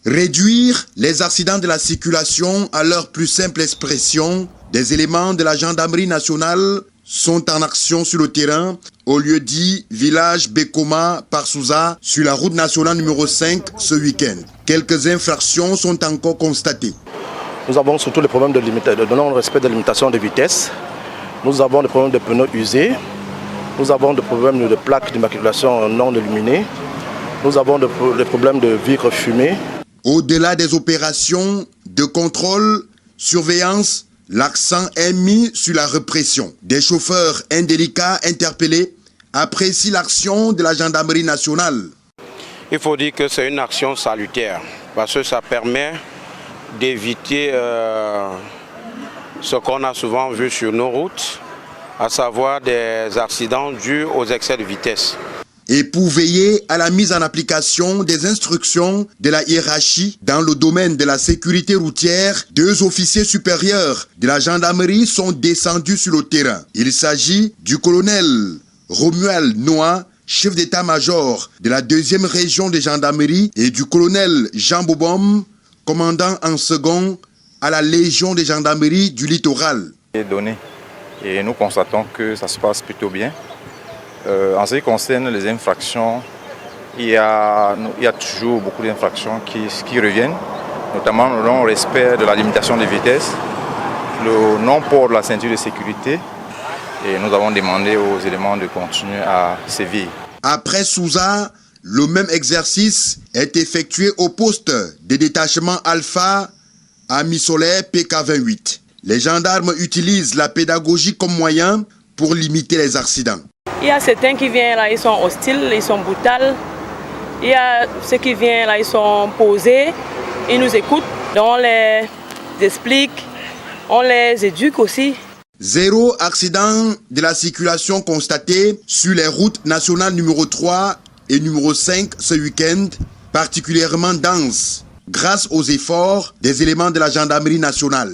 Réduire les accidents de la circulation à leur plus simple expression, des éléments de la gendarmerie nationale sont en action sur le terrain au lieu dit village Bekoma par Souza sur la route nationale numéro 5 ce week-end. Quelques infractions sont encore constatées. Nous avons surtout les problèmes de non-respect de limitation de vitesse. Nous avons des problèmes de pneus usés. Nous avons des problèmes de plaques d'immatriculation non illuminées. Nous avons des problèmes de vitres fumées. Au-delà des opérations de contrôle, surveillance, l'accent est mis sur la répression. Des chauffeurs indélicats interpellés apprécient l'action de la gendarmerie nationale. Il faut dire que c'est une action salutaire parce que ça permet d'éviter ce qu'on a souvent vu sur nos routes, à savoir des accidents dus aux excès de vitesse. Et pour veiller à la mise en application des instructions de la hiérarchie dans le domaine de la sécurité routière, 2 officiers supérieurs de la gendarmerie sont descendus sur le terrain. Il s'agit du colonel Romuald Noah, chef d'état-major de la 2e région de gendarmerie, et du colonel Jean Bobom, commandant en second à la Légion de gendarmerie du littoral. Et nous constatons que ça se passe plutôt bien. En ce qui concerne les infractions, il y a toujours beaucoup d'infractions qui reviennent, notamment le non-respect de la limitation de vitesse, le non-port de la ceinture de sécurité, et nous avons demandé aux éléments de continuer à sévir. Après Souza, le même exercice est effectué au poste de détachement Alpha à Misolaire PK28. Les gendarmes utilisent la pédagogie comme moyen pour limiter les accidents. Il y a certains qui viennent là, ils sont hostiles, ils sont brutaux. Il y a ceux qui viennent là, ils sont posés, ils nous écoutent, on les explique, on les éduque aussi. 0 accident de la circulation constaté sur les routes nationales numéro 3 et numéro 5 ce week-end, particulièrement denses, grâce aux efforts des éléments de la gendarmerie nationale.